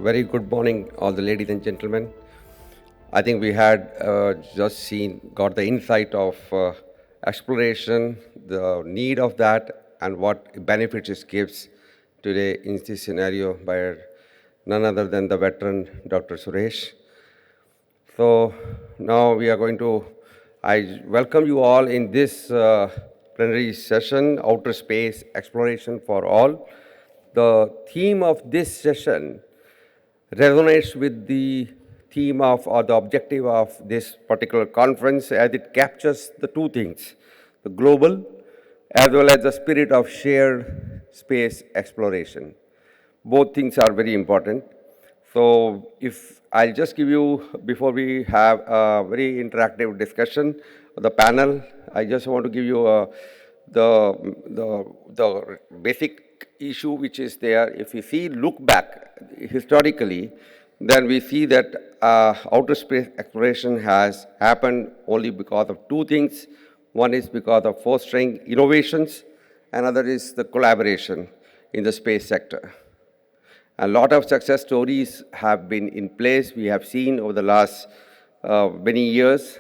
Very good morning, all the ladies and gentlemen. I think we had got the insight of exploration, the need of that, and what benefits it gives today in this scenario by none other than the veteran Dr. Suresh. So now we are going to, I welcome you all in this plenary session, Outer Space Exploration for All. The theme of this session resonates with the theme of or the objective of this particular conference as it captures the two things, the global as well as the spirit of shared space exploration. Both things are very important. So if I'll just give you, before we have a very interactive discussion, the panel, I just want to give you the basic issue which is there. If you see, look back historically, then we see that outer space exploration has happened only because of two things. One is because of fostering innovations, another is the collaboration in the space sector. A lot of success stories have been in place. We have seen over the last many years.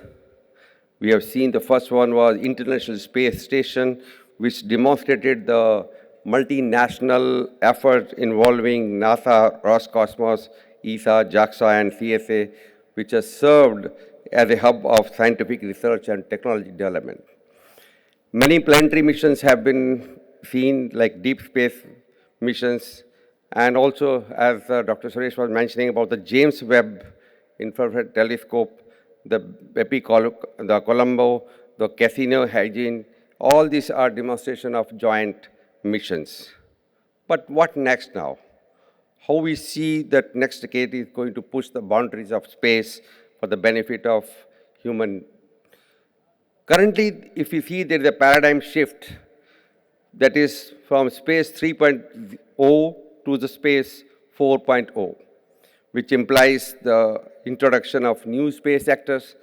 We have seen the first one was International Space Station, which demonstrated the multinational effort involving NASA, Roscosmos, ESA, JAXA, and CSA, which has served as a hub of scientific research and technology development. Many planetary missions have been seen, like deep space missions, and also, as Dr. Suresh was mentioning about the James Webb Infrared Telescope, the the Colombo, the Cassini-Huygens, all these are demonstration of joint missions. But what next now? How we see that next decade is going to push the boundaries of space for the benefit of human. Currently, if you see, there is a paradigm shift that is from space 3.0 to the space 4.0, which implies the introduction of new space sectors,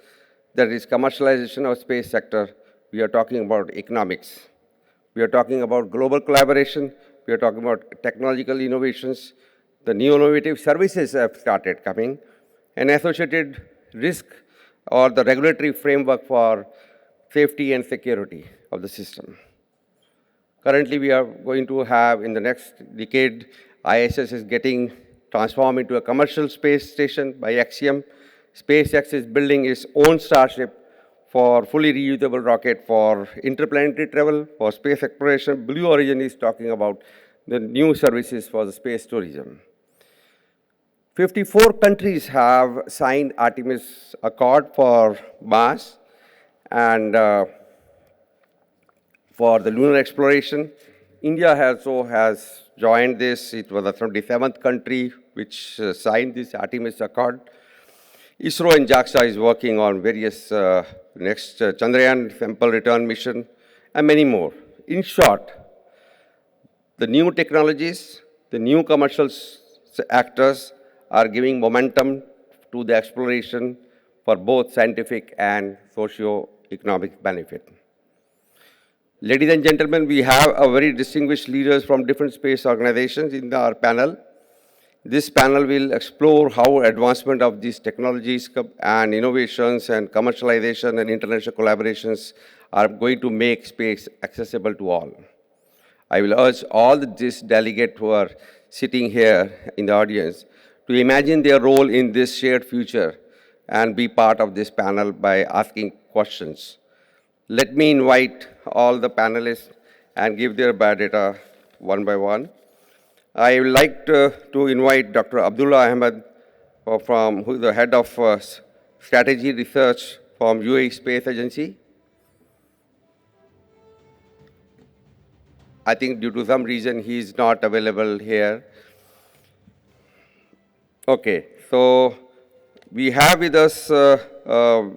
that is commercialization of space sector. We are talking about economics. We are talking about global collaboration. We are talking about technological innovations. The new innovative services have started coming, and associated risk or the regulatory framework for safety and security of the system. Currently, we are going to have, in the next decade, ISS is getting transformed into a commercial space station by Axiom. SpaceX is building its own Starship for fully reusable rocket for interplanetary travel, for space exploration. Blue Origin is talking about the new services for the space tourism. 54 countries have signed Artemis Accord for Mars and for the lunar exploration. India has joined this. It was the 27th country which signed this Artemis Accord. ISRO and JAXA is working on various next Chandrayaan sample return mission and many more. In short, the new technologies, the new commercial actors are giving momentum to the exploration for both scientific and socio-economic benefit. Ladies and gentlemen, we have a very distinguished leaders from different space organizations in our panel. This panel will explore how advancement of these technologies and innovations and commercialization and international collaborations are going to make space accessible to all. I will urge all these delegates who are sitting here in the audience to imagine their role in this shared future and be part of this panel by asking questions. Let me invite all the panelists and give their biodata one by one. I would like to invite Dr. Abdullah Ahmed, who is the head of strategy research from UAE Space Agency. I think due to some reason he is not available here. Okay, so we have with us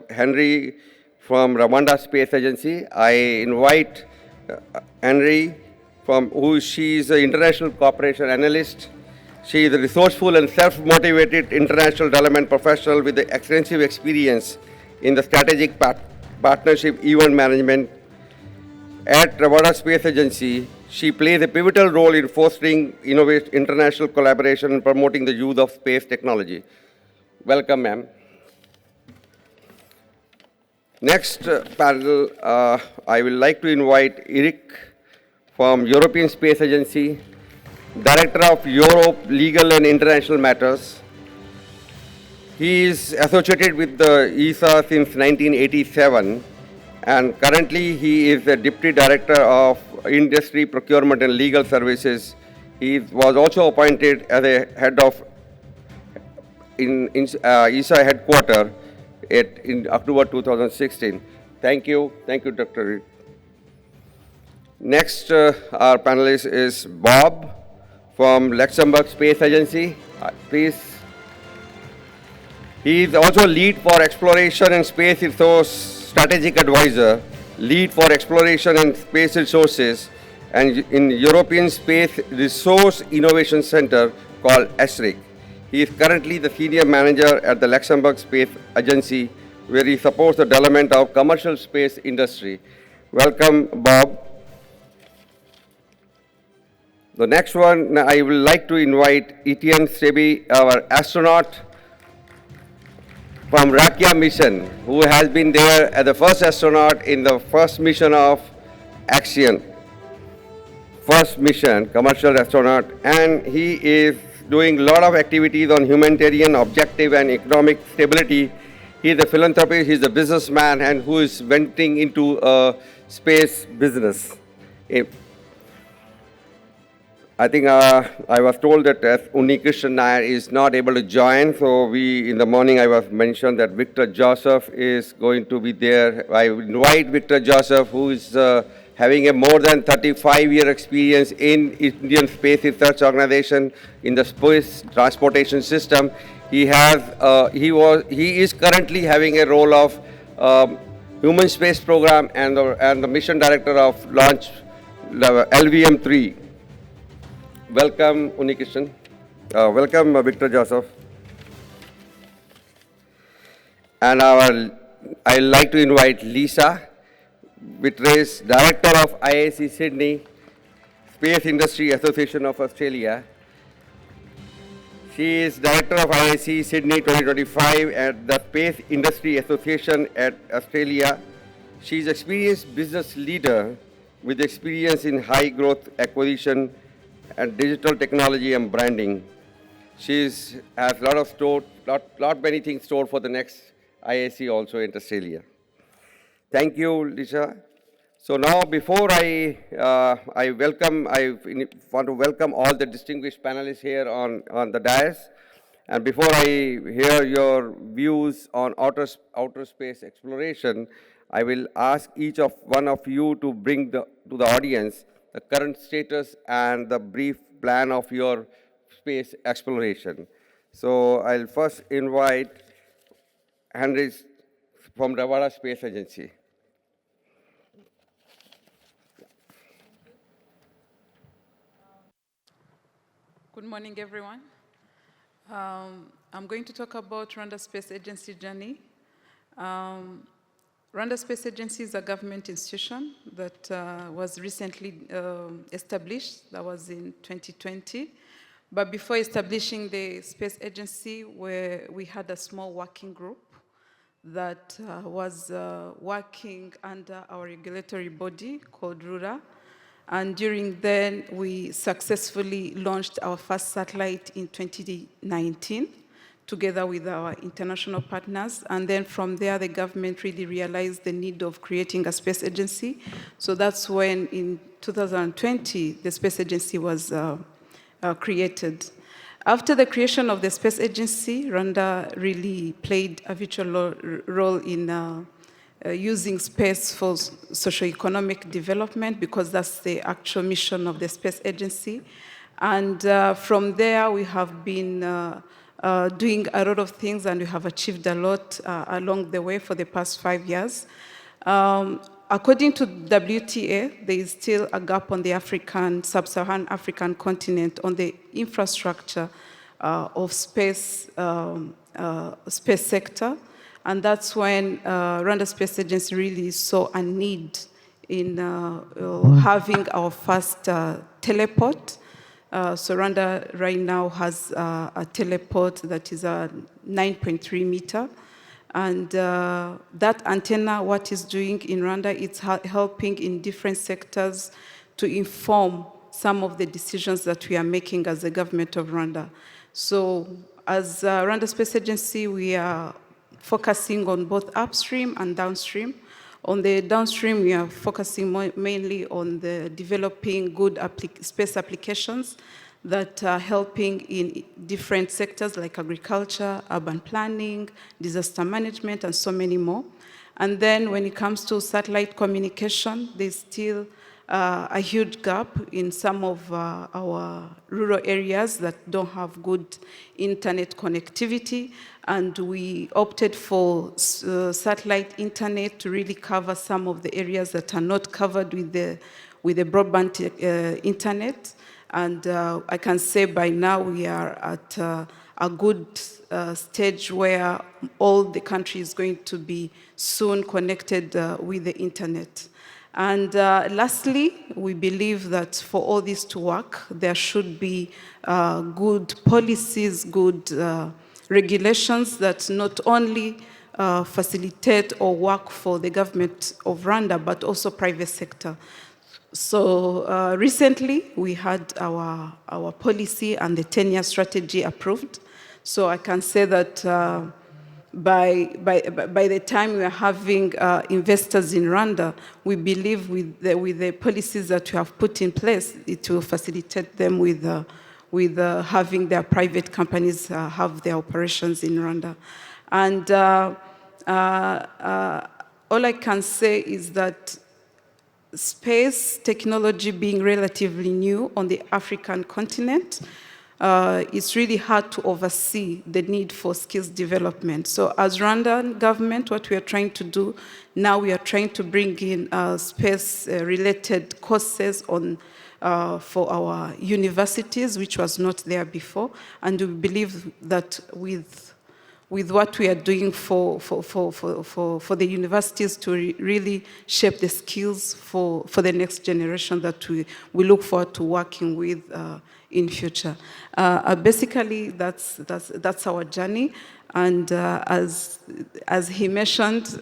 Henry from Rwanda Space Agency. I invite Henry, she is an international cooperation analyst. She is a resourceful and self-motivated international development professional with extensive experience in the strategic partnership event management. At Rwanda Space Agency, She plays a pivotal role in fostering international collaboration and promoting the use of space technology. Welcome, ma'am. Next panel, I will like to invite Eric from European Space Agency, Director of Europe Legal and International Matters. He is associated with the ESA since 1987, and currently he is the Deputy Director of Industry, Procurement and Legal Services. He was also appointed as a head of ESA headquarters in October 2016. Thank you, Dr. Reed. Next, our panelist is Bob from Luxembourg Space Agency. Please. He is also lead for exploration and space resource strategic advisor, lead for exploration and space resources, and in European Space Resource Innovation Center called ESRIC. He is currently the senior manager at the Luxembourg Space Agency, where he supports the development of commercial space industry. Welcome, Bob. The next one, I would like to invite Etienne Sebi, our astronaut from Rakia mission, who has been there as the first astronaut in the first mission of Axiom. First mission, commercial astronaut, and he is doing a lot of activities on humanitarian objective and economic stability. He is a philanthropist, he is a businessman, and who is venturing into space business. I think I was told that Unnikrishnan Nair is not able to join, so in the morning I was mentioned that Victor Joseph is going to be there. I invite Victor Joseph, who is having a more than 35-year experience in Indian Space Research Organization in the space transportation system. He is currently having a role of Human Space Program and the mission director of launch LVM-3. Welcome, Unnikrishnan. Welcome, Victor Joseph. And I'd like to invite Lisa Vitres, Director of IAC Sydney, Space Industry Association of Australia. She is Director of IAC Sydney 2025 at the Space Industry Association at Australia. She is an experienced business leader with experience in high growth acquisition and digital technology and branding. She has many things stored for the next IAC also in Australia. Thank you, Lisa. So now, before I want to welcome all the distinguished panelists here on the dais, and before I hear your views on outer space exploration, I will ask each one of you to bring to the audience the current status and the brief plan of your space exploration. So I'll first invite Henry from Rwanda Space Agency. Good morning, everyone. I'm going to talk about Rwanda Space Agency journey. Rwanda Space Agency is a government institution that was recently established. That was in 2020. But before establishing the space agency, we had a small working group that was working under our regulatory body called RURA. And during then, we successfully launched our first satellite in 2019. Together with our international partners. And then from there, the government really realized the need of creating a space agency. So that's when, in 2020, the space agency was created. After the creation of the space agency, Rwanda really played a vital role in using space for socio-economic development, because that's the actual mission of the space agency. And from there, we have been doing a lot of things, and we have achieved a lot along the way for the past 5 years. According to WTA, there is still a gap on the sub-Saharan African continent on the infrastructure of space sector. And that's when Rwanda Space Agency really saw a need having our first teleport. So Rwanda right now has a teleport that is a 9.3 meter. And that antenna, what it's doing in Rwanda, it's helping in different sectors to inform some of the decisions that we are making as the government of Rwanda. So as Rwanda Space Agency, we are focusing on both upstream and downstream. On the downstream, we are focusing mainly on the developing good space applications that are helping in different sectors like agriculture, urban planning, disaster management, and so many more. And then when it comes to satellite communication, there's still a huge gap in some of our rural areas that don't have good internet connectivity. And we opted for satellite internet to really cover some of the areas that are not covered with the broadband internet. And I can say by now we are at a good stage where all the country is going to be soon connected with the internet. And lastly, we believe that for all this to work, there should be good policies, good regulations that not only facilitate or work for the government of Rwanda, but also private sector. So recently, we had our policy and the 10-year strategy approved. So I can say that by the time we are having investors in Rwanda, we believe with the policies that we have put in place, it will facilitate them with having their private companies have their operations in Rwanda. And all I can say is that space technology being relatively new on the African continent, it's really hard to oversee the need for skills development. So as Rwandan government, what we are trying to do now, we are trying to bring in space-related courses for our universities, which was not there before. And we believe that with what we are doing for the universities to really shape the skills for the next generation that we look forward to working with in future. Basically, that's our journey. And as he mentioned,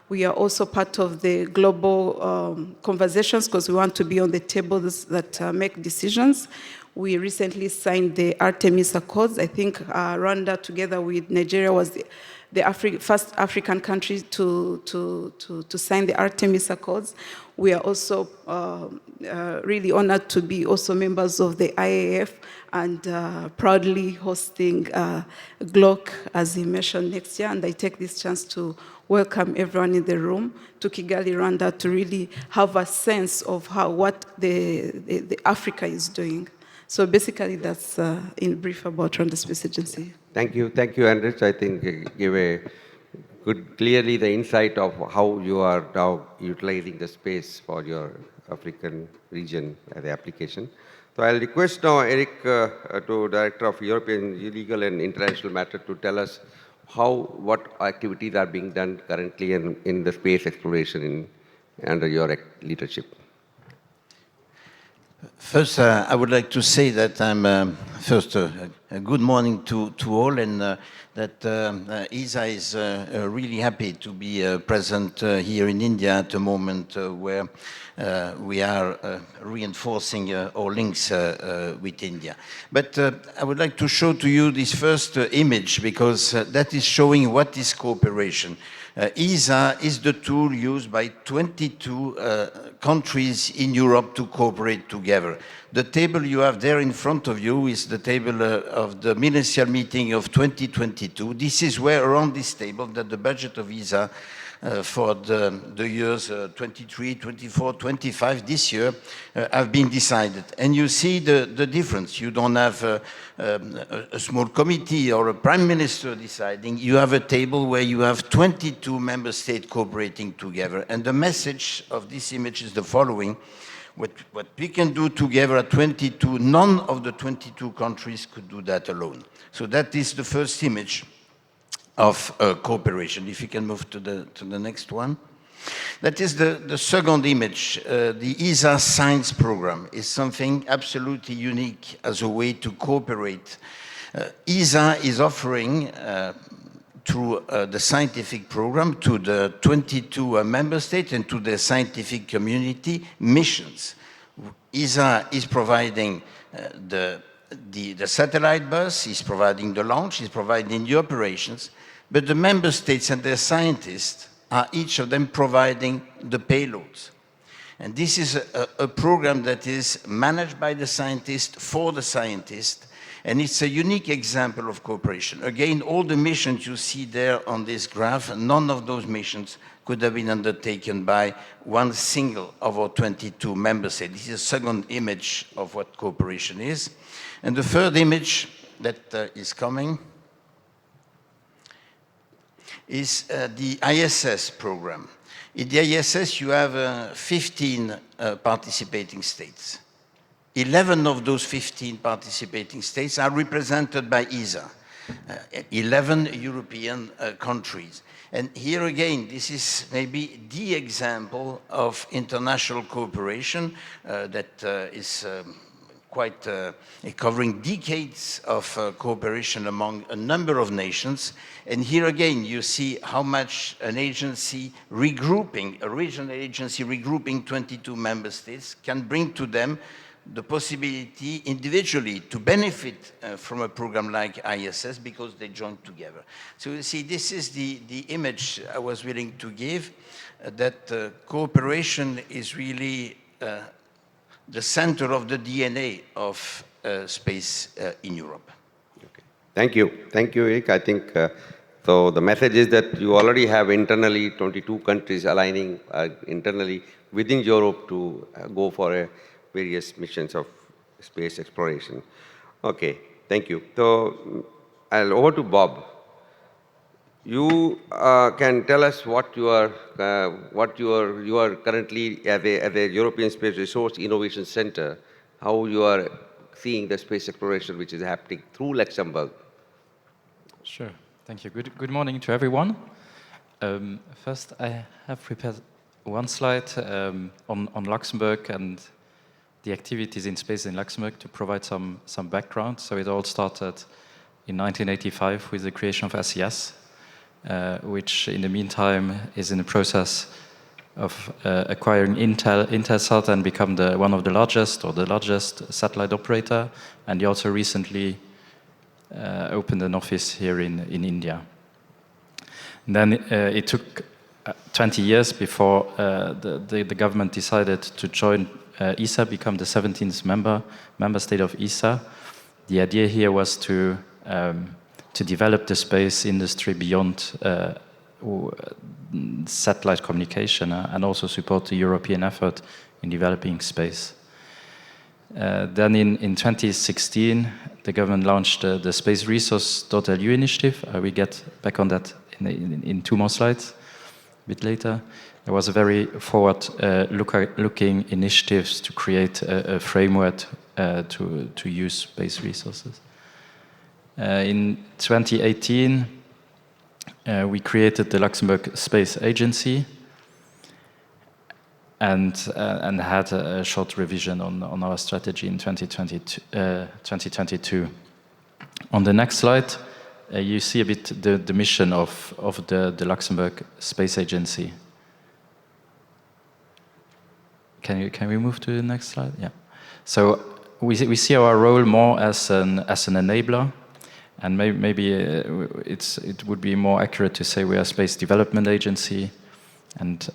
we are also part of the global conversations because we want to be on the tables that make decisions. We recently signed the Artemis Accords. I think Rwanda, together with Nigeria, was the first African country to sign the Artemis Accords. We are also really honored to be also members of the IAF and proudly hosting GLEX, as he mentioned, next year. And I take this chance to welcome everyone in the room to Kigali, Rwanda, to really have a sense of what the Africa is doing. So basically, that's in brief about Rwanda Space Agency. Thank you, Andres. I think give a clearly the insight of how you are now utilizing the space for your African region as the application. So I'll request now Eric, to Director of European Legal and International Matter, to tell us what activities are being done currently in the space exploration under your leadership. First, I would like to say that I'm first a good morning to all, and that ESA is really happy to be present here in India at a moment where we are reinforcing our links with India. But I would like to show to you this first image because that is showing what is cooperation. ESA is the tool used by 22 countries in Europe to cooperate together. The table you have there in front of you is the table of the ministerial meeting of 2022. This is where, around this table, that the budget of ESA for the years 23, 24, 25, this year, have been decided. And you see the difference. You don't have a small committee or a prime minister deciding. You have a table where you have 22 member states cooperating together. And the message of this image is the following. What we can do together at 22, none of the 22 countries could do that alone. So that is the first image of cooperation. If you can move to the next one. That is the second image. The ESA science program is something absolutely unique as a way to cooperate. ESA is offering, through the scientific program, to the 22 member states and to the scientific community, missions. ESA is providing the satellite bus, is providing the launch, is providing the operations, but the member states and their scientists are each of them providing the payloads. And this is a program that is managed by the scientist for the scientist, and it's a unique example of cooperation. Again, all the missions you see there on this graph, none of those missions could have been undertaken by one single of our 22 member states. This is a second image of what cooperation is. And the third image that is coming is the ISS program. In the ISS, you have 15 participating states. 11 of those 15 participating states are represented by ESA, 11 European countries. And here again, this is maybe the example of international cooperation that is quite covering decades of cooperation among a number of nations. And here again, you see how much an agency regrouping, a regional agency regrouping 22 member states can bring to them the possibility individually to benefit from a program like ISS because they join together. So you see, this is the image I was willing to give, that cooperation is really the center of the DNA of space in Europe. Okay. Thank you. Thank you, Eric. I think so the message is that you already have internally 22 countries aligning internally within Europe to go for various missions of space exploration. Okay, thank you. So over to Bob. You can tell us what you are currently as a European Space Resource Innovation Center, how you are seeing the space exploration which is happening through Luxembourg. Sure, thank you. Good morning to everyone. First, I have prepared one slide on Luxembourg and the activities in space in Luxembourg to provide some background. So it all started in 1985 with the creation of SES, which in the meantime is in the process of acquiring Intelsat and become one of the largest satellite operator. And they also recently opened an office here in India. And then it took 20 years before the government decided to join ESA, become the 17th member state of ESA. The idea here was to develop the space industry beyond satellite communication and also support the European effort in developing space. Then in 2016, the government launched the Space Resource.lu initiative. We get back on that in 2 more slides a bit later. There was a very forward-looking initiatives to create a framework to use space resources. In 2018, we created the Luxembourg Space Agency and had a short revision on our strategy in 2022. On the next slide, you see a bit the mission of the Luxembourg Space Agency. Can we move to the next slide? Yeah. So we see our role more as an enabler, and maybe it would be more accurate to say we are a space development agency, and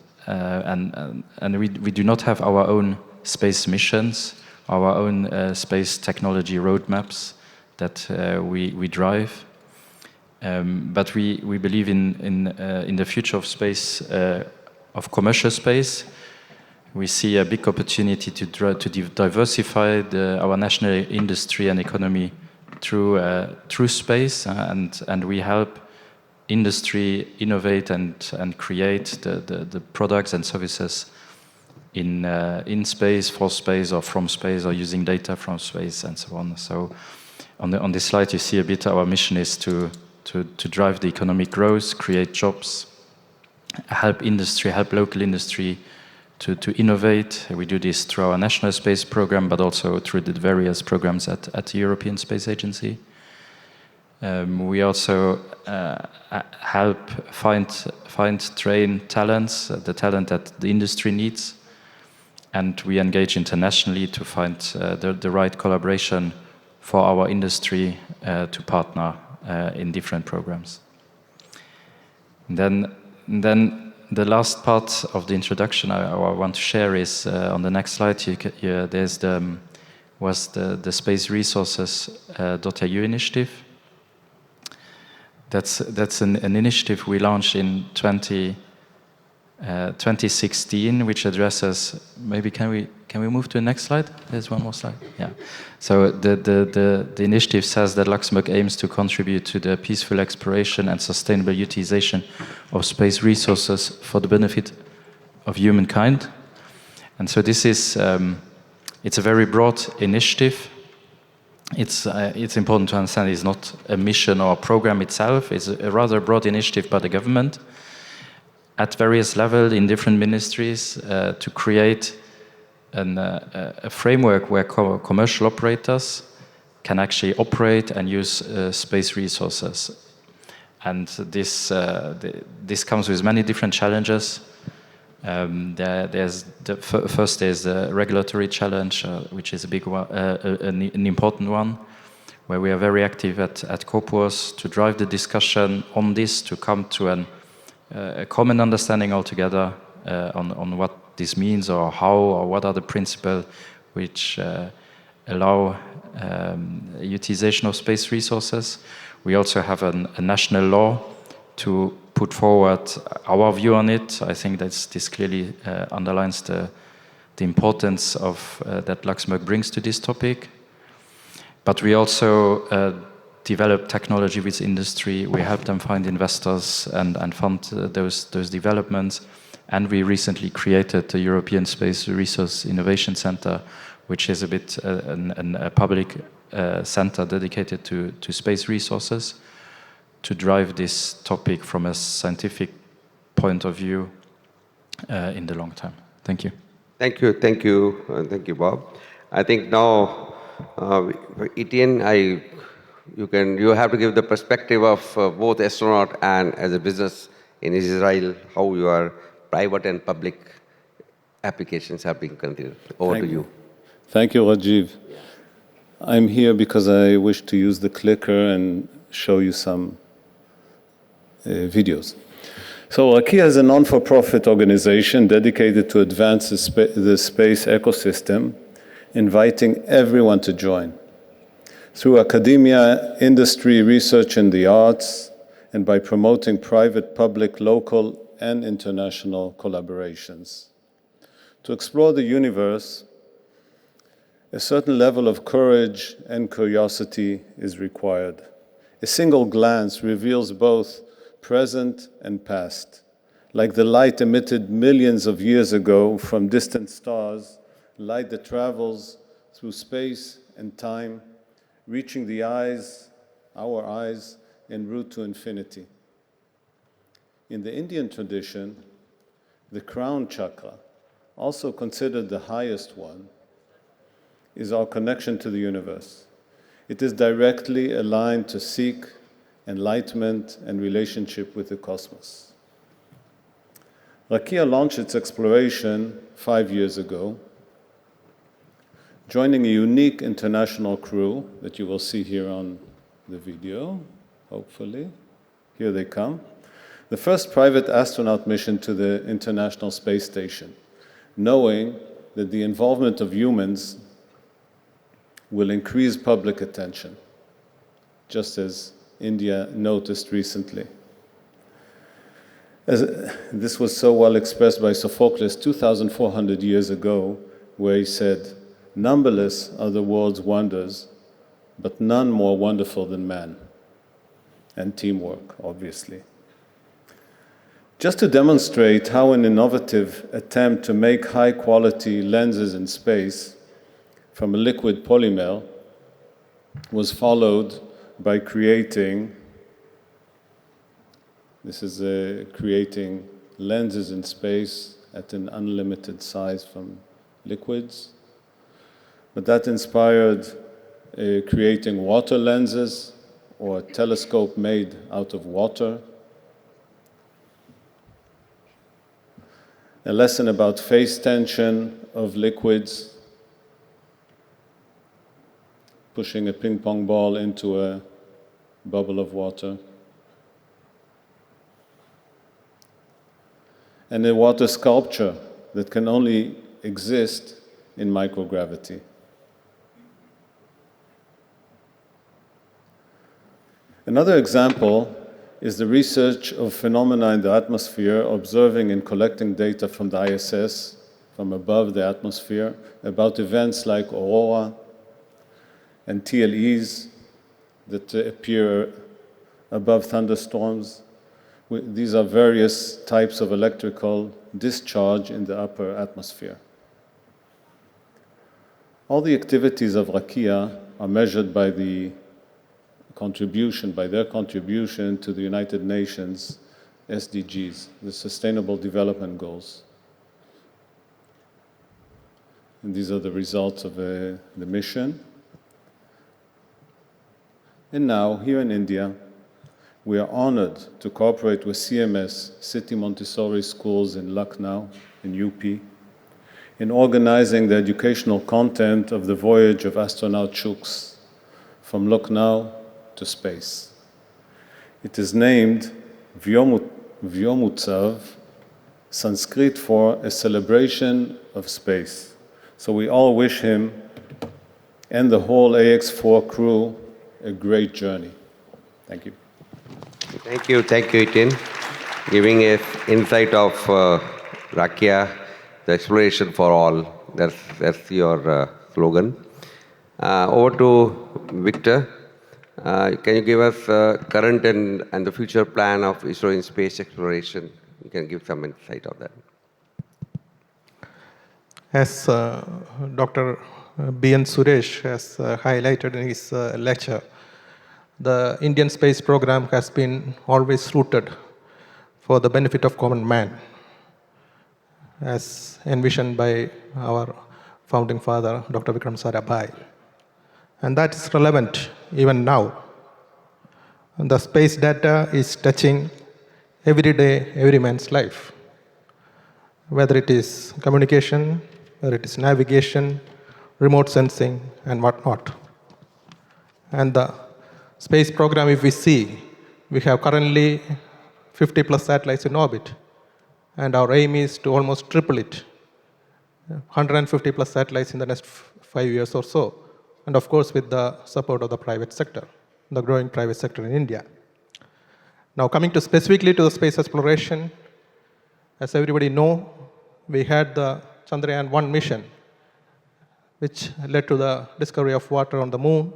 we do not have our own space missions, our own space technology roadmaps that we drive. But we believe in the future of space, of commercial space. We see a big opportunity to diversify our national industry and economy through space, and we help industry innovate and create the products and services in space, for space, or from space, or using data from space, and so on. So on this slide, you see a bit our mission is to drive the economic growth, create jobs, help industry, help local industry to innovate. We do this through our national space program, but also through the various programs at the European Space Agency. We also help train talents, the talent that the industry needs, and we engage internationally to find the right collaboration for our industry to partner in different programs. And then the last part of the introduction I want to share is on the next slide. There's the Space Resources.eu initiative. That's an initiative we launched in 2016, which addresses. Maybe can we move to the next slide? There's one more slide. Yeah. So the initiative says that Luxembourg aims to contribute to the peaceful exploration and sustainable utilization of space resources for the benefit of humankind. And so this is it's a very broad initiative. It's important to understand it's not a mission or a program itself. It's a rather broad initiative by the government at various levels in different ministries to create a framework where commercial operators can actually operate and use space resources. And this comes with many different challenges. There's the regulatory challenge, which is a big one, an important one, where we are very active at COPUOS to drive the discussion on this, to come to a common understanding altogether on what this means or how or what are the principles which allow utilization of space resources. We also have a national law to put forward our view on it. I think this clearly underlines the importance of that Luxembourg brings to this topic. But we also develop technology with industry. We help them find investors and fund those developments. And we recently created the European Space Resource Innovation Center, which is a bit a public center dedicated to space resources, to drive this topic from a scientific point of view in the long term. Thank you. Thank you, Bob. I think now, Etienne, you have to give the perspective of both astronaut and as a business in Israel, how your private and public applications have been continued. Over to you. Thank you, Rajiv. I'm here because I wish to use the clicker and show you some videos. So Rakia is a non-for-profit organization dedicated to advance the space ecosystem, inviting everyone to join. Through academia, industry, research, and the arts, and by promoting private, public, local, and international collaborations. To explore the universe, a certain level of courage and curiosity is required. A single glance reveals both present and past. Like the light emitted millions of years ago from distant stars, light that travels through space and time, reaching the eyes, our eyes, en route to infinity. In the Indian tradition, the crown chakra, also considered the highest one, is our connection to the universe. It is directly aligned to seek enlightenment and relationship with the cosmos. Rakia launched its exploration 5 years ago, joining a unique international crew that you will see here on the video, hopefully. Here they come. The first private astronaut mission to the International Space Station, knowing that the involvement of humans will increase public attention, just as India noticed recently. This was so well expressed by Sophocles 2,400 years ago, where he said, "Numberless are the world's wonders, but none more wonderful than man." And teamwork, obviously. Just to demonstrate how an innovative attempt to make high-quality lenses in space from a liquid polymer was followed by creating lenses in space at an unlimited size from liquids. But that inspired creating water lenses or a telescope made out of water. A lesson about phase tension of liquids, pushing a ping pong ball into a bubble of water. And a water sculpture that can only exist in microgravity. Another example is the research of phenomena in the atmosphere, observing and collecting data from the ISS, from above the atmosphere, about events like aurora and TLEs that appear above thunderstorms. These are various types of electrical discharge in the upper atmosphere. All the activities of Rakia are measured by their contribution to the United Nations SDGs, the Sustainable Development Goals. And these are the results of the mission. And now, here in India, we are honored to cooperate with CMS, City Montessori Schools in Lucknow, in UP, in organizing the educational content of the voyage of astronaut Chuks from Lucknow to space. It is named Vyomutsav, Sanskrit for a celebration of space. So we all wish him and the whole AX4 crew a great journey. Thank you. Thank you, Etienne, giving us insight of Rakia, the exploration for all. That's your slogan. Over to Victor. Can you give us current and the future plan of ISRO in space exploration? You can give some insight of that. As Dr. B.N. Suresh has highlighted in his lecture, the Indian space program has been always rooted for the benefit of common man, as envisioned by our founding father, Dr. Vikram Sarabhai. And that is relevant even now. The space data is touching every day, every man's life, whether it is communication, whether it is navigation, remote sensing, and whatnot. And the space program, if we see, we have currently 50 plus satellites in orbit, and our aim is to almost triple it, 150 plus satellites in the next 5 years or so, and of course with the support of the private sector, the growing private sector in India. Now coming to specifically to the space exploration, as everybody know, we had the Chandrayaan-1 mission, which led to the discovery of water on the moon.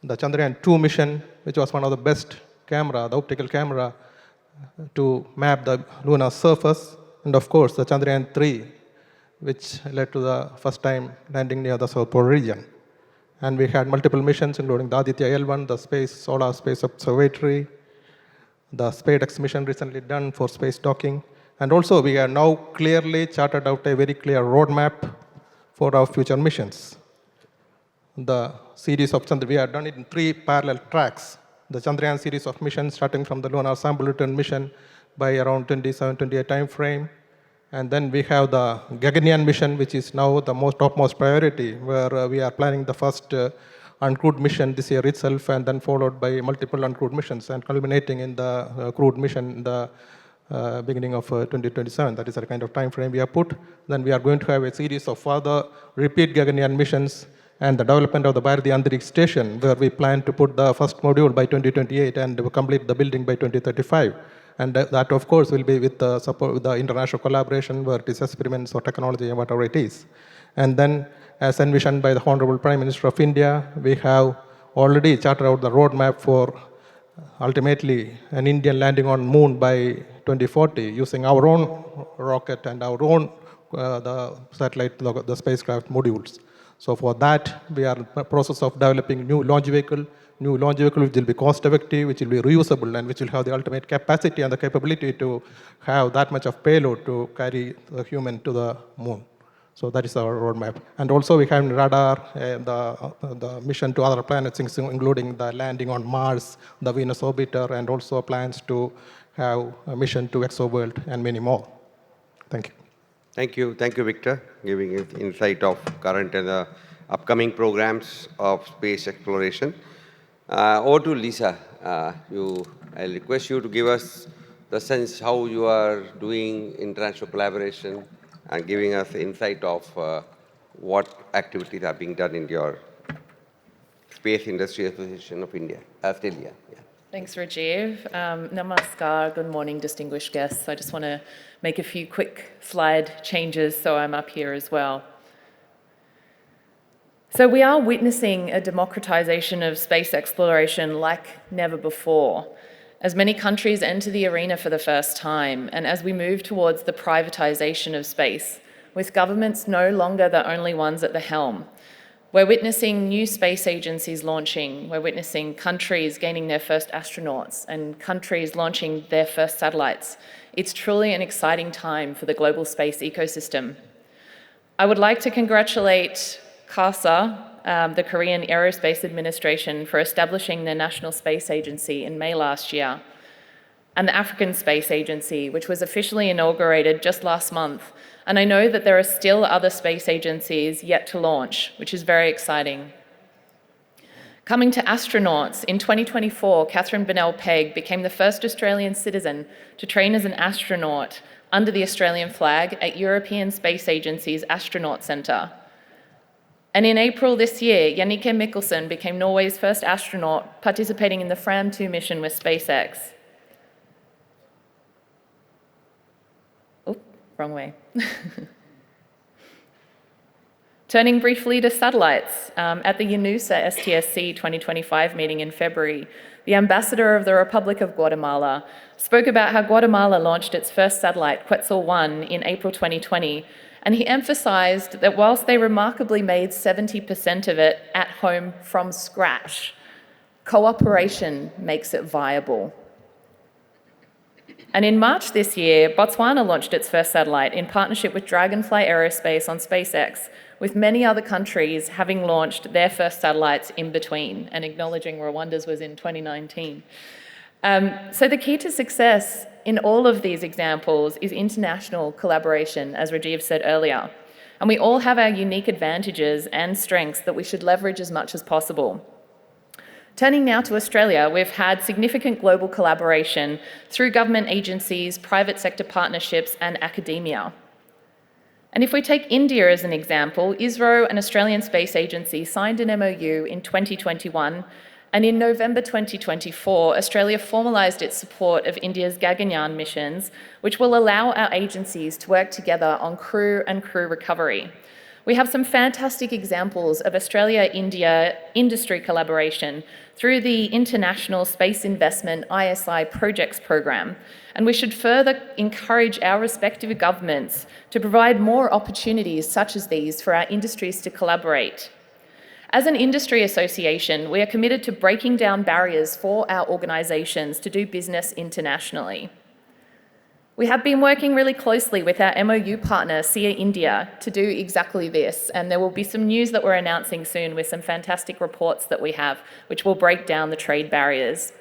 The Chandrayaan-2 mission, which was one of the best camera, the optical camera, to map the lunar surface. And of course, the Chandrayaan-3, which led to the first time landing near the South Pole region. And we had multiple missions, including the Aditya L1, the Solar Space Observatory, the SpaceX mission recently done for space docking. And also, we are now clearly charted out a very clear roadmap for our future missions. The series of we have done it in 3 parallel tracks. The Chandrayaan series of missions, starting from the lunar sample return mission by around 27-28 time frame. And then we have the Gaganyaan mission, which is now the topmost priority, where we are planning the first uncrewed mission this year itself, and then followed by multiple uncrewed missions, and culminating in the crewed mission in the beginning of 2027. That is the kind of time frame we have put. Then we are going to have a series of further repeat Gaganyaan missions and the development of the Bharati Antariksh Station, where we plan to put the first module by 2028 and complete the building by 2035. And that, of course, will be with the support, with the international collaboration, where it is experiments or technology or whatever it is. And then, as envisioned by the Honorable Prime Minister of India, we have already charted out the roadmap for ultimately an Indian landing on moon by 2040, using our own rocket and our own the satellite, the spacecraft modules. So for that, we are in the process of developing new launch vehicle which will be cost effective, which will be reusable, and which will have the ultimate capacity and the capability to have that much of payload to carry the human to the moon. So that is our roadmap. And also we have radar, the mission to other planets, including the landing on Mars, the Venus orbiter, and also plans to have a mission to exoworld and many more. Thank you. Thank you, Victor, giving us insight of current and upcoming programs of space exploration. Over to Lisa. I'll request you to give us the sense how you are doing international collaboration and giving us insight of what activities are being done in your Space Industry Association of India, Australia. Yeah. Thanks, Rajiv. Namaskar. Good morning, distinguished guests. I just want to make a few quick slide changes so I'm up here as well. So we are witnessing a democratization of space exploration like never before, as many countries enter the arena for the first time, and as we move towards the privatization of space, with governments no longer the only ones at the helm. We're witnessing new space agencies launching. We're witnessing countries gaining their first astronauts and countries launching their first satellites. It's truly an exciting time for the global space ecosystem. I would like to congratulate KASA, the Korean Aerospace Administration, for establishing their National Space Agency in May last year, and the African Space Agency, which was officially inaugurated just last month. And I know that there are still other space agencies yet to launch, which is very exciting. Coming to astronauts, in 2024, Catherine Bennell-Pegg became the first Australian citizen to train as an astronaut under the Australian flag at European Space Agency's Astronaut Centre. And in April this year, Jannicke Mikkelsen became Norway's first astronaut participating in the Fram 2 mission with SpaceX. Oh, wrong way. Turning briefly to satellites, at the UNUSA STSC 2025 meeting in February, the ambassador of the Republic of Guatemala spoke about how Guatemala launched its first satellite, Quetzal-1, in April 2020, and he emphasized that whilst they remarkably made 70% of it at home from scratch, cooperation makes it viable. And in March this year, Botswana launched its first satellite in partnership with Dragonfly Aerospace on SpaceX, with many other countries having launched their first satellites in between, and acknowledging Rwanda's was in 2019. So the key to success in all of these examples is international collaboration, as Rajiv said earlier. And we all have our unique advantages and strengths that we should leverage as much as possible. Turning now to Australia, we've had significant global collaboration through government agencies, private sector partnerships, and academia. And if we take India as an example, ISRO, an Australian space agency, signed an MOU in 2021, and in November 2024, Australia formalised its support of India's Gaganyaan missions, which will allow our agencies to work together on crew and crew recovery. We have some fantastic examples of Australia-India industry collaboration through the International Space Investment ISI Projects Program, and we should further encourage our respective governments to provide more opportunities such as these for our industries to collaborate. As an industry association, we are committed to breaking down barriers for our organisations to do business internationally. We have been working really closely with our MOU partner, SIA India, to do exactly this, and there will be some news that we're announcing soon with some fantastic reports that we have, which will break down the trade barriers.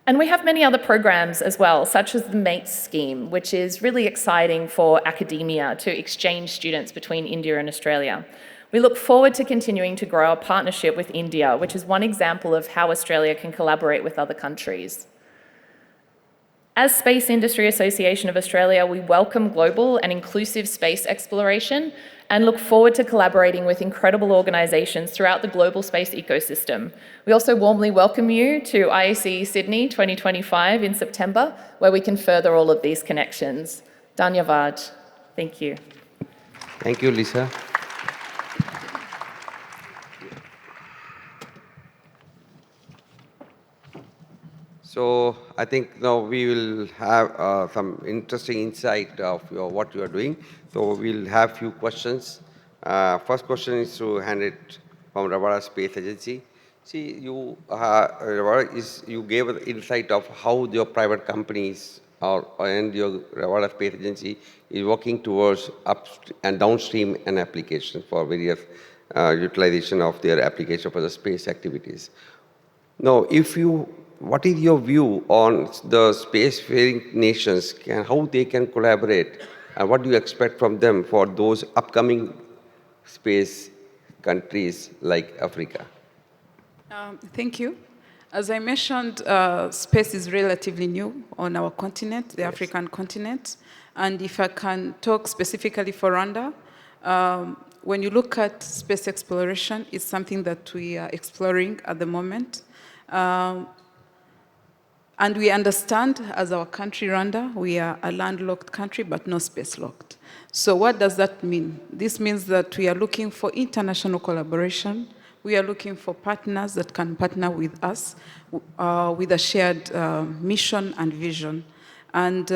And we have many other programs as well, such as the MATES scheme, which is really exciting for academia to exchange students between India and Australia. We look forward to continuing to grow our partnership with India, which is one example of how Australia can collaborate with other countries. As Space Industry Association of Australia, we welcome global and inclusive space exploration and look forward to collaborating with incredible organisations throughout the global space ecosystem. We also warmly welcome you to IAC Sydney 2025 in September, where we can further all of these connections. Dhanyavad. Thank you. Thank you, Lisa. So I think now we will have some interesting insight of what you are doing. So we'll have few questions. First question is to hand it from Ravara Space Agency. See, Ravara, you gave an insight of how your private companies and your Ravara Space Agency is working towards up and downstream and applications for various utilization of their application for the space activities. Now, what is your view on the spacefaring nations, how they can collaborate, and what do you expect from them for those upcoming space countries like Africa? Thank you. As I mentioned, space is relatively new on our continent, the African continent. And if I can talk specifically for Rwanda, when you look at space exploration, it's something that we are exploring at the moment. And we understand, as our country, Rwanda, we are a landlocked country, but not space-locked. So what does that mean? This means that we are looking for international collaboration. We are looking for partners that can partner with us with a shared mission and vision. And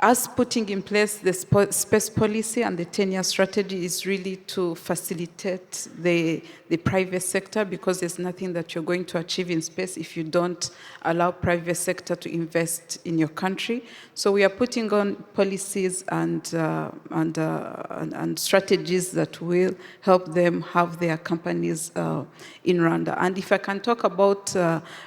us putting in place the space policy and the 10-year strategy is really to facilitate the private sector, because there's nothing that you're going to achieve in space if you don't allow private sector to invest in your country. So we are putting on policies and strategies that will help them have their companies in Rwanda. And if I can talk about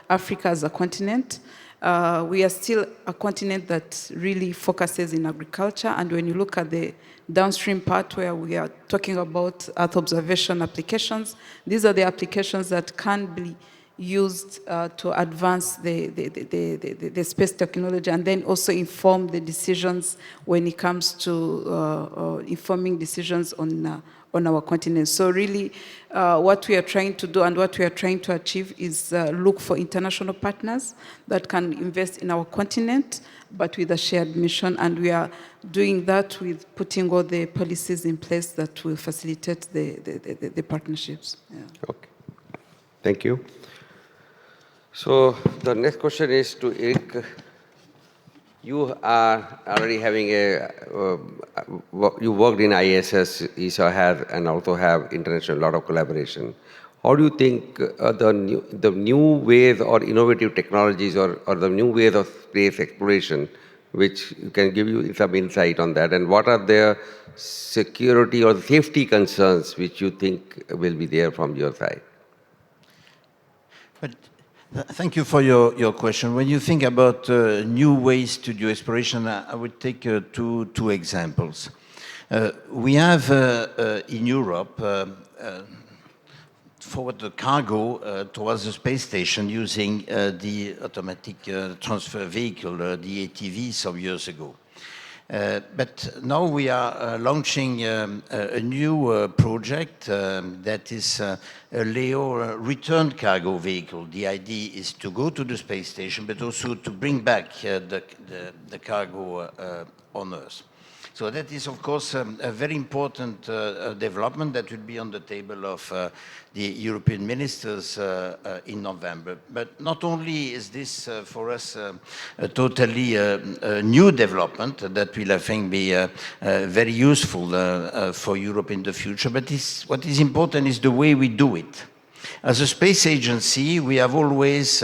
Africa as a continent, we are still a continent that really focuses in agriculture. And when you look at the downstream part where we are talking about Earth observation applications, these are the applications that can be used to advance the space technology and then also inform the decisions when it comes to informing decisions on our continent. So really, what we are trying to do and what we are trying to achieve is look for international partners that can invest in our continent, but with a shared mission. And we are doing that with putting all the policies in place that will facilitate the partnerships. Yeah. Okay. Thank you. So the next question is to Eric. You are already having you worked in ISS, ESA has, and also have international lot of collaboration. How do you think the new ways or innovative technologies or the new ways of space exploration, which can give you some insight on that, and what are the security or safety concerns which you think will be there from your side? But thank you for your question. When you think about new ways to do exploration, I would take two examples. We have in Europe forward the cargo towards the space station using the automatic transfer vehicle, the ATV, some years ago. But now we are launching a new project that is a LEO return cargo vehicle. The idea is to go to the space station, but also to bring back the cargo on Earth. So that is, of course, a very important development that will be on the table of the European ministers in November. But not only is this for us a totally new development that will, I think, be very useful for Europe in the future, but what is important is the way we do it. As a space agency, we have always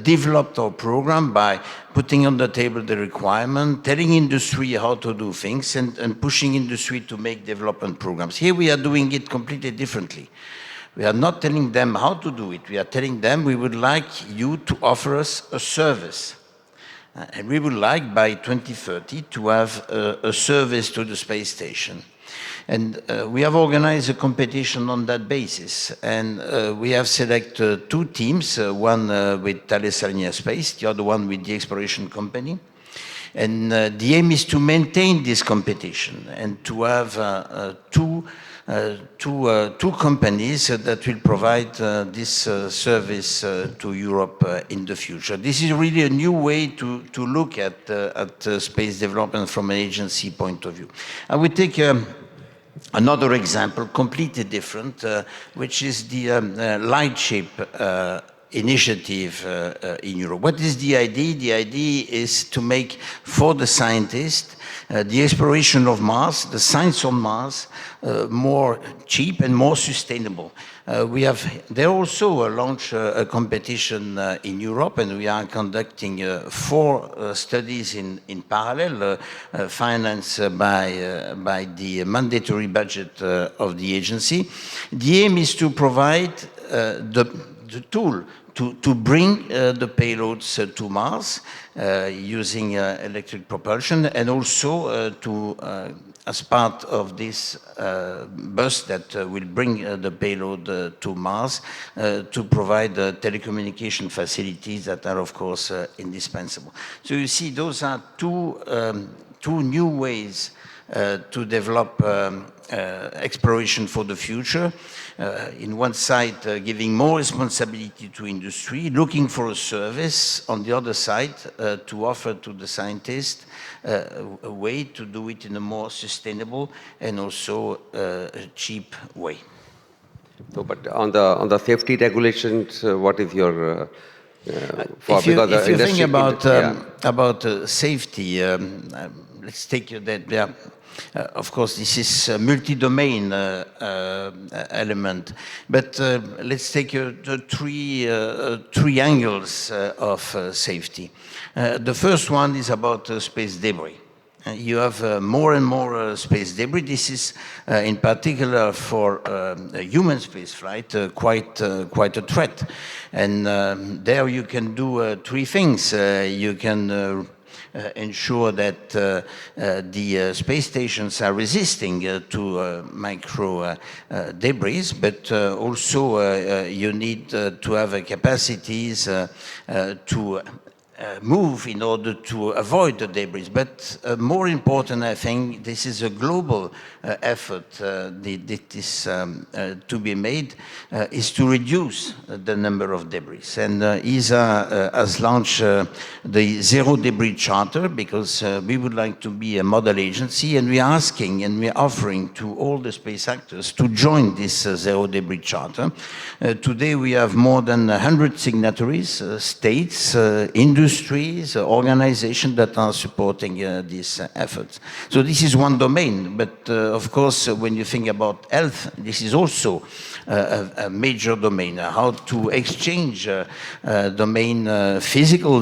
developed our program by putting on the table the requirement, telling industry how to do things, and pushing industry to make development programs. Here we are doing it completely differently. We are not telling them how to do it. We are telling them we would like you to offer us a service. And we would like by 2030 to have a service to the space station. And we have organized a competition on that basis. And we have selected two teams, one with Thales Alenia Space, the other one with the exploration company. And the aim is to maintain this competition and to have two companies that will provide this service to Europe in the future. This is really a new way to look at space development from an agency point of view. I would take another example, completely different, which is the light ship initiative in Europe. What is the idea? The idea is to make for the scientists the exploration of Mars, the science on Mars, more cheap and more sustainable. They also launched a competition in Europe, and we are conducting 4 studies in parallel, financed by the mandatory budget of the agency. The aim is to provide the tool to bring the payloads to Mars using electric propulsion, and also as part of this bus that will bring the payload to Mars, to provide telecommunication facilities that are, of course, indispensable. So you see, those are two new ways to develop exploration for the future. In one side, giving more responsibility to industry, looking for a service. On the other side, to offer to the scientists a way to do it in a more sustainable and also cheap way. So, but on the safety regulations, what is your if you think about safety, let's take that. Of course, this is a multi-domain element, but let's take the three angles of safety. The first one is about space debris. You have more and more space debris. This is, in particular, for human spaceflight, quite a threat. And there you can do 3 things. You can ensure that the space stations are resisting to micro debris, but also you need to have capacities to move in order to avoid the debris. But more important, I think, this is a global effort that is to be made, is to reduce the number of debris. And ESA has launched the Zero Debris Charter, because we would like to be a model agency, and we are asking and we are offering to all the space actors to join this Zero Debris Charter. Today we have more than 100 signatories, states, industries, organizations that are supporting these efforts. So this is one domain, but of course, when you think about health, this is also a major domain. How to exchange domain physical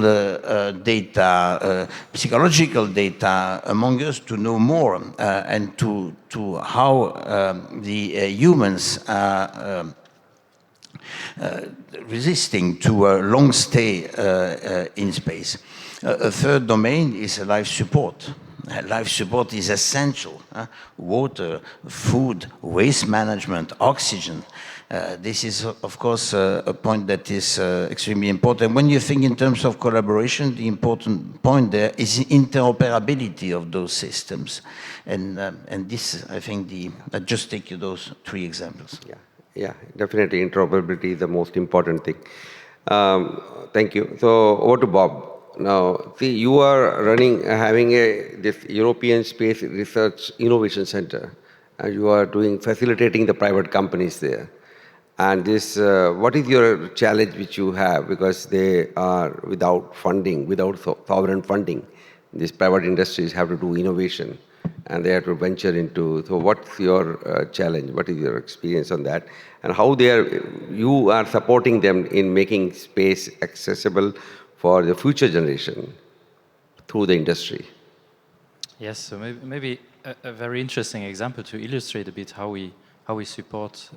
data, psychological data among us to know more, and to how the humans are resisting to a long stay in space. A third domain is life support. Life support is essential. Water, food, waste management, oxygen. This is, of course, a point that is extremely important. When you think in terms of collaboration, the important point there is interoperability of those systems. And this, I think, I just take you those 3 examples. Yeah, definitely interoperability is the most important thing. Thank you. So over to Bob. Now, see, you are having this European Space Research Innovation Center, and you are facilitating the private companies there. And this, what is your challenge which you have, because they are without funding, without sovereign funding? These private industries have to do innovation, and they have to venture into. So, what's your challenge? What is your experience on that? And how you are supporting them in making space accessible for the future generation through the industry? Yes, so maybe a very interesting example to illustrate a bit how we support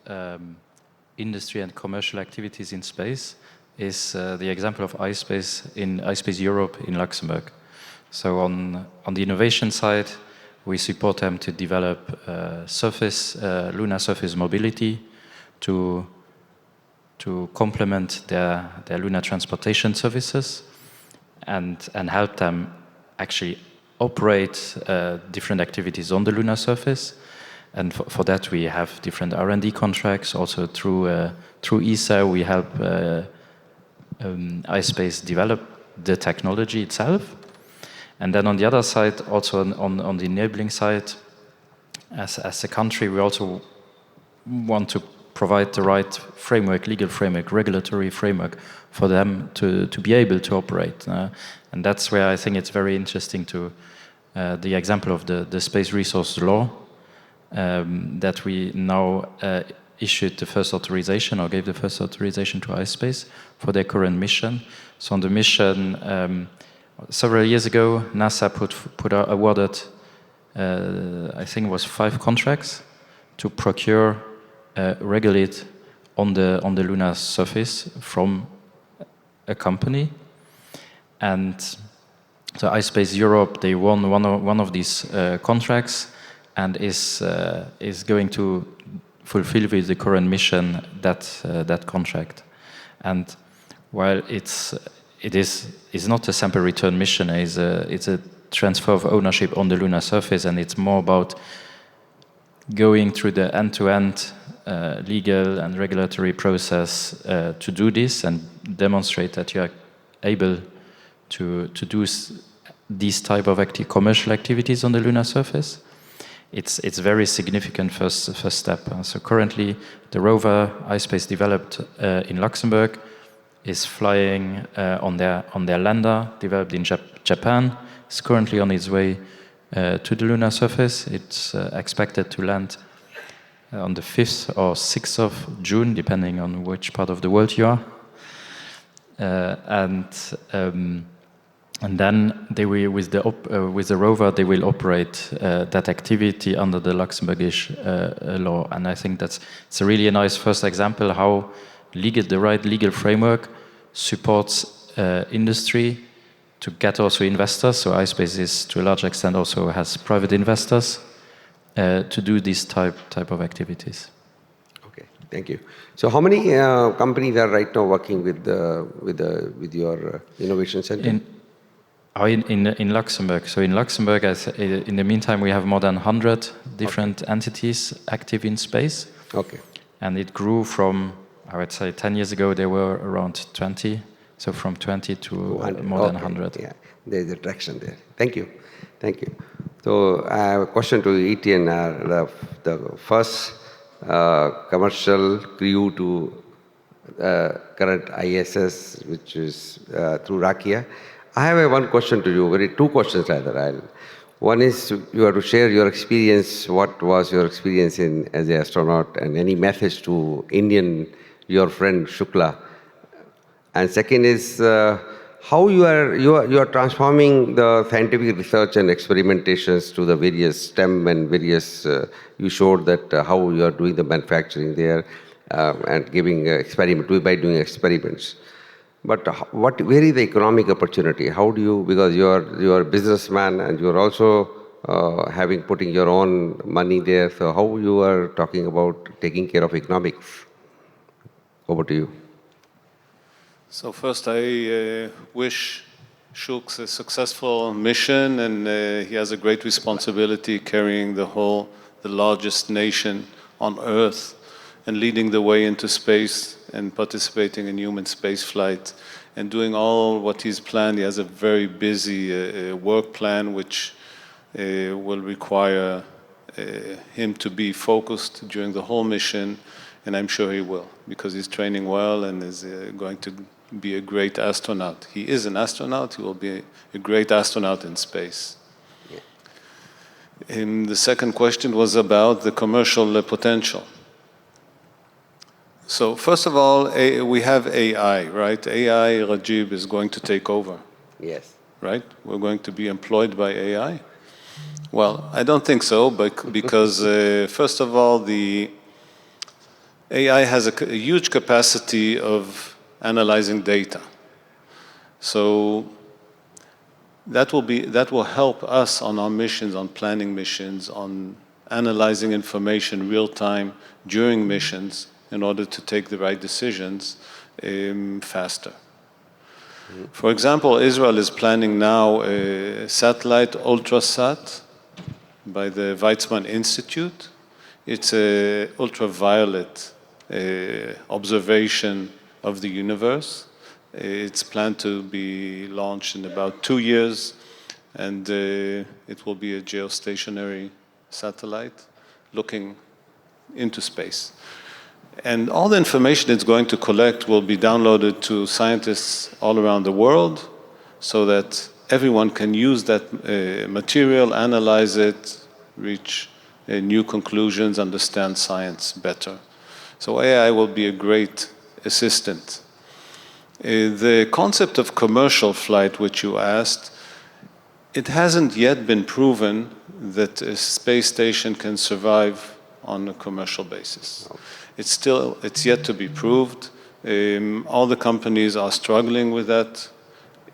industry and commercial activities in space is the example of iSpace Europe in Luxembourg. So on the innovation side, we support them to develop lunar surface mobility to complement their lunar transportation services and help them actually operate different activities on the lunar surface. And for that, we have different R&D contracts. Also through ESA, we help iSpace develop the technology itself. And then on the other side, also on the enabling side, as a country, we also want to provide the right framework, legal framework, regulatory framework for them to be able to operate. And that's where I think it's very interesting to the example of the space resource law, that we now issued the first authorization, or gave the first authorization to iSpace for their current mission. So on the mission, several years ago, NASA awarded, I think it was 5 contracts to procure, regulate on the lunar surface from a company. And so iSpace Europe, they won one of these contracts, and is going to fulfill with the current mission that contract. And while it is not a sample return mission, it's a transfer of ownership on the lunar surface, and it's more about going through the end-to-end legal and regulatory process to do this and demonstrate that you are able to do these type of commercial activities on the lunar surface. It's very significant first step. So currently, the rover iSpace developed in Luxembourg is flying on their lander developed in Japan. It's currently on its way to the lunar surface. It's expected to land on the 5th or 6th of June, depending on which part of the world you are. And then they will, with the rover, they will operate that activity under the Luxembourgish law. And I think it's a really nice first example how the right legal framework supports industry to get also investors. So iSpace is, to a large extent, also has private investors to do this type of activities. Okay, thank you. So how many companies are right now working with your innovation center? In Luxembourg. So in Luxembourg, in the meantime, we have more than 100 different entities active in space. Okay. And it grew from, I would say, 10 years ago, there were around 20. So from 20 to more than 100. Yeah, there's a traction there. Thank you. Thank you. So I have a question to Etienne. The first commercial crew to current ISS, which is through Rakia. I have one question to you, two questions rather. One is you have to share your experience. What was your experience as an astronaut, and any message to your friend Shukla? And second is how you are transforming the scientific research and experimentations to the various STEM and various. You showed that how you are doing the manufacturing there and giving by doing experiments. But where is the economic opportunity? How do you, because you are a businessman and you are also putting your own money there. So how you are talking about taking care of economics? Over to you. So first, I wish Shulks a successful mission, and he has a great responsibility carrying the largest nation on Earth and leading the way into space and participating in human space flight and doing all what he's planned. He has a very busy work plan, which will require him to be focused during the whole mission, and I'm sure he will, because he's training well and is going to be a great astronaut. He is an astronaut. He will be a great astronaut in space. Yeah. The second question was about the commercial potential. So first of all, we have AI, right? AI, Rajib, is going to take over. Yes. Right? We're going to be employed by AI? Well, I don't think so, but because first of all, the AI has a huge capacity of analyzing data. So that will help us on our missions, on planning missions, on analyzing information real time during missions in order to take the right decisions faster. Mm-hmm. For example, Israel is planning now a satellite Ultrasat by the Weizmann Institute. It's an ultraviolet observation of the universe. It's planned to be launched in about 2 years, and it will be a geostationary satellite looking into space. And all the information it's going to collect will be downloaded to scientists all around the world so that everyone can use that material, analyze it, reach new conclusions, understand science better. So AI will be a great assistant. The concept of commercial flight, which you asked, it hasn't yet been proven that a space station can survive on a commercial basis. It's yet to be proved. All the companies are struggling with that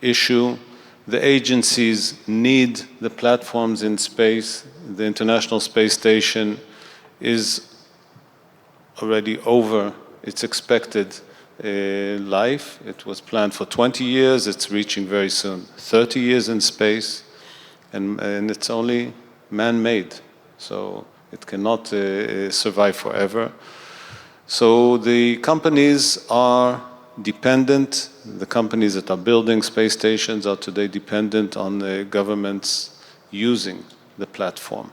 issue. The agencies need the platforms in space. The International Space Station is already over its expected life. It was planned for 20 years. It's reaching very soon 30 years in space, and it's only man-made, so it cannot survive forever. So the companies are dependent. The companies that are building space stations are today dependent on the governments using the platform.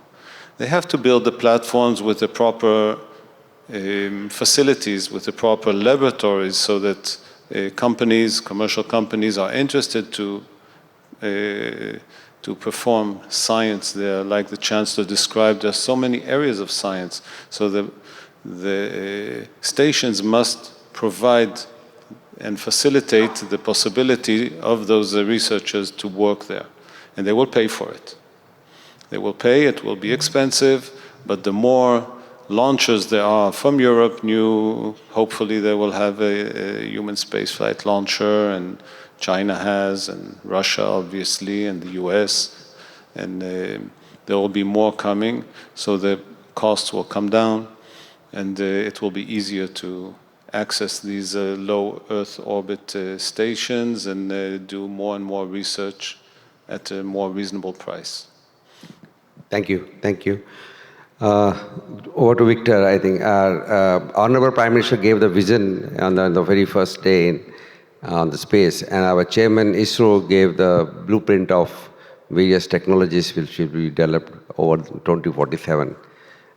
They have to build the platforms with the proper facilities, with the proper laboratories, so that commercial companies are interested to perform science there. Like the Chancellor described, there are so many areas of science. So the stations must provide and facilitate the possibility of those researchers to work there. And they will pay for it. They will pay, it will be expensive, but the more launchers there are from Europe, hopefully they will have a human spaceflight launcher, and China has, and Russia obviously, and the US, and there will be more coming, so the costs will come down, and it will be easier to access these low Earth orbit stations and do more and more research at a more reasonable price. Thank you. Thank you. Over to Victor. I think our Honorable Prime Minister gave the vision on the very first day on the space, and our Chairman ISRO gave the blueprint of various technologies which will be developed over 2047.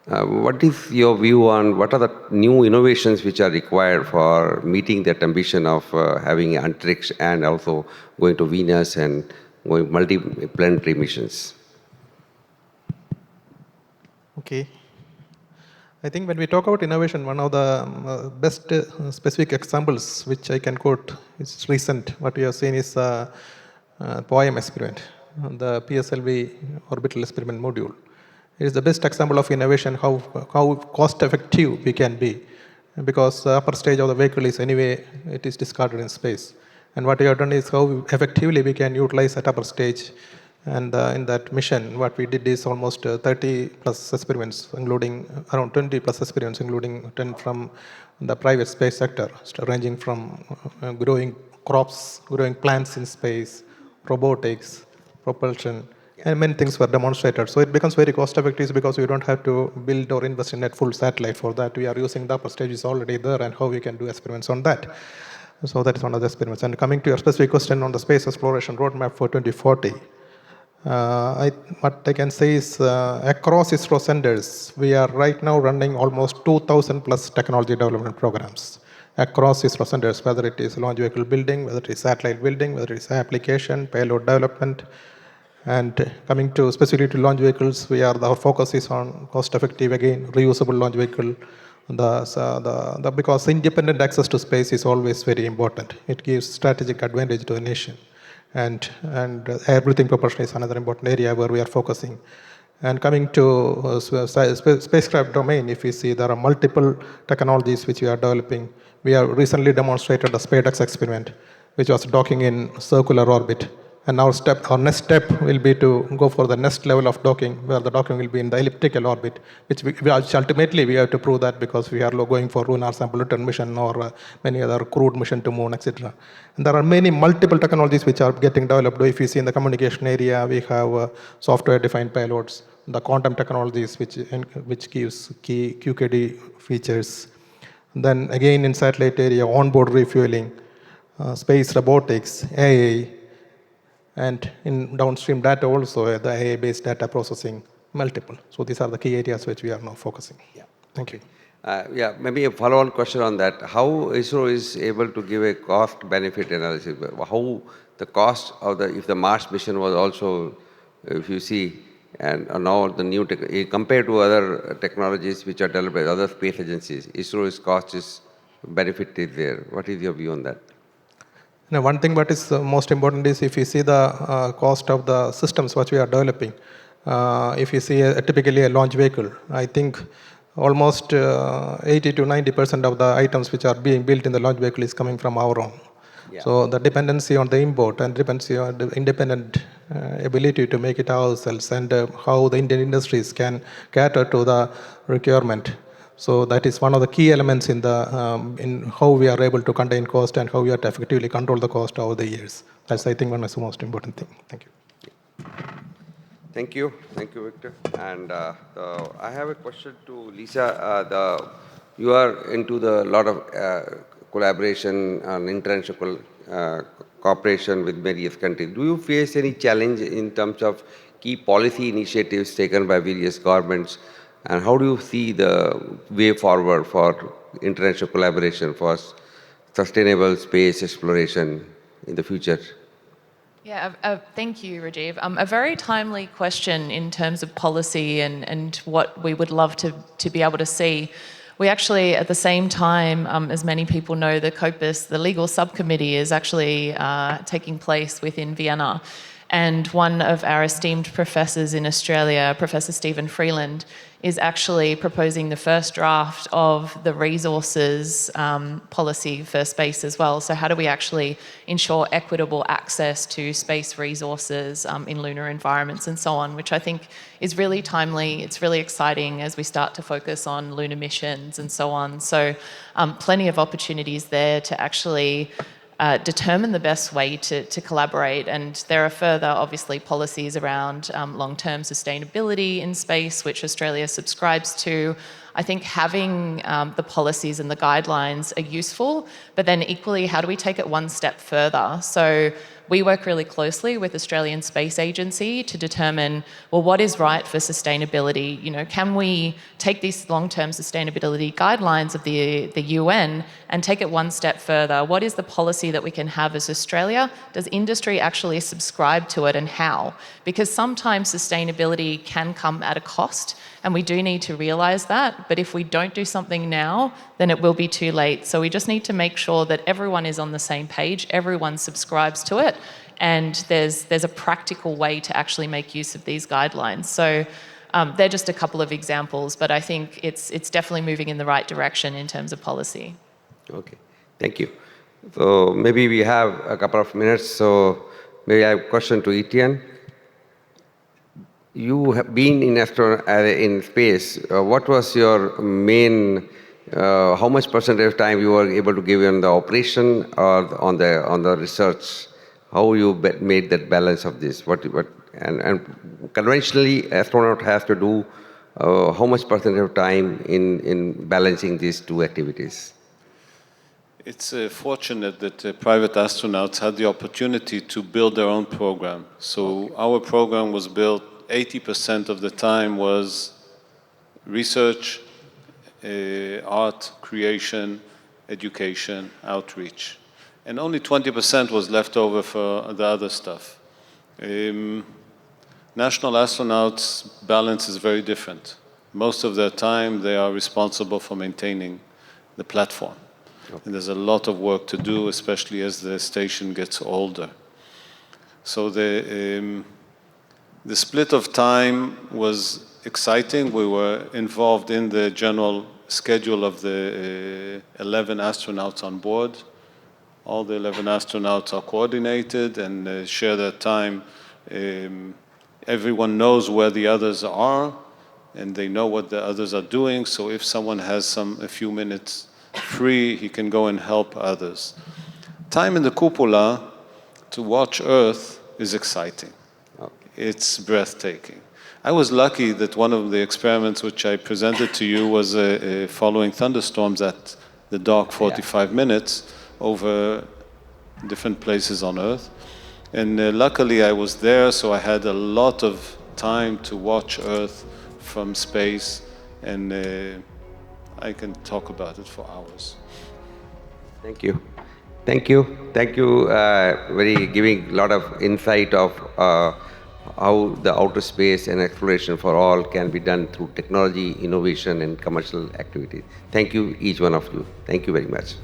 What is your view on what are the new innovations which are required for meeting that ambition of having antarictic and also going to Venus and going multi-planetary missions? Okay. I think when we talk about innovation, one of the best specific examples which I can quote is recent. What we have seen is POEM experiment, the PSLV orbital experiment module. It is the best example of innovation, how cost effective we can be, because the upper stage of the vehicle is anyway, it is discarded in space. And what we have done is how effectively we can utilize that upper stage. And in that mission, what we did is almost 30 plus experiments, including around 20 plus experiments, including 10 from the private space sector, ranging from growing crops, growing plants in space, robotics, propulsion, and many things were demonstrated. So it becomes very cost effective because we don't have to build or invest in a full satellite for that. We are using the upper stages already there, and how we can do experiments on that. So that is one of the experiments. And coming to your specific question on the space exploration roadmap for 2040, what I can say is across ISRO centers, we are right now running almost 2,000 plus technology development programs across ISRO centers, whether it is launch vehicle building, whether it is satellite building, whether it is application, payload development. And coming to specifically to launch vehicles, our focus is on cost effective, again, reusable launch vehicle. Because independent access to space is always very important. It gives strategic advantage to a nation. And everything propulsion is another important area where we are focusing. And coming to spacecraft domain, if you see, there are multiple technologies which we are developing. We have recently demonstrated the SpaceX experiment, which was docking in circular orbit. And our next step will be to go for the next level of docking, where the docking will be in the elliptical orbit, which ultimately we have to prove that, because we are going for lunar sample return mission or many other crewed mission to moon, etc. And there are multiple technologies which are getting developed. If you see in the communication area, we have software-defined payloads, the quantum technologies which gives key QKD features. Then again in satellite area, onboard refueling, space robotics, AI, and in downstream data also, the AI-based data processing, multiple. So these are the key areas which we are now focusing. Yeah. Thank you. Yeah, maybe a follow-on question on that. How ISRO is able to give a cost-benefit analysis? How the cost of the, if the Mars mission was also, if you see, and now the new, compared to other technologies which are developed by other space agencies, ISRO's cost is, benefit is there. What is your view on that? Now, one thing what is most important is if you see the cost of the systems which we are developing. If you see typically a launch vehicle, I think almost 80 to 90% of the items which are being built in the launch vehicle is coming from our own. Yeah. So the dependency on the import and dependency on the independent ability to make it ourselves and how the Indian industries can cater to the requirement. So that is one of the key elements in how we are able to contain cost and how we are to effectively control the cost over the years. That's, I think, one of the most important thing. Thank you. Thank you, Victor. And I have a question to Lisa. You are into the lot of collaboration and international cooperation with various countries. Do you face any challenge in terms of key policy initiatives taken by various governments? And how do you see the way forward for international collaboration for sustainable space exploration in the future? Yeah, thank you, Rajiv. A very timely question in terms of policy and what we would love to be able to see. We actually, at the same time, as many people know, the COPUS, the legal subcommittee, is actually taking place within Vienna. And one of our esteemed professors in Australia, Professor Stephen Freeland, is actually proposing the first draft of the resources policy for space as well. So how do we actually ensure equitable access to space resources in lunar environments and so on, which I think is really timely. It's really exciting as we start to focus on lunar missions and so on. So plenty of opportunities there to actually determine the best way to collaborate. And there are further, obviously, policies around long-term sustainability in space, which Australia subscribes to. I think having the policies and the guidelines are useful, but then equally, how do we take it one step further? So we work really closely with Australian Space Agency to determine, well, what is right for sustainability? You know, can we take these long-term sustainability guidelines of the UN and take it one step further? What is the policy that we can have as Australia? Does industry actually subscribe to it, and how? Because sometimes sustainability can come at a cost, and we do need to realise that. But if we don't do something now, then it will be too late. So we just need to make sure that everyone is on the same page, everyone subscribes to it, and there's a practical way to actually make use of these guidelines. So they're just a couple of examples, but I think it's definitely moving in the right direction in terms of policy. Okay, thank you. So maybe we have a couple of minutes, so maybe I have a question to Etienne. You have been in space. What was your main, how much percentage of time you were able to give in the operation or on the research? How you made that balance of this? And conventionally, astronaut has to do how much percentage of time in balancing these two activities? It's fortunate that private astronauts had the opportunity to build their own program. So our program was built, 80% of the time was research, art, creation, education, outreach. And only 20% was left over for the other stuff. National astronauts' balance is very different. Most of their time, they are responsible for maintaining the platform. And there's a lot of work to do, especially as the station gets older. So the split of time was exciting. We were involved in the general schedule of the 11 astronauts on board. All the 11 astronauts are coordinated and share their time. Everyone knows where the others are, and they know what the others are doing. So if someone has a few minutes free, he can go and help others. Time in the cupola to watch Earth is exciting. It's breathtaking. I was lucky that one of the experiments which I presented to you was following thunderstorms at the dark 45 minutes over different places on Earth. And luckily I was there, so I had a lot of time to watch Earth from space and I can talk about it for hours. Thank you. Thank you. Thank you. Very giving a lot of insight of how the outer space and exploration for all can be done through technology, innovation, and commercial activities. Thank you, each one of you. Thank you very much.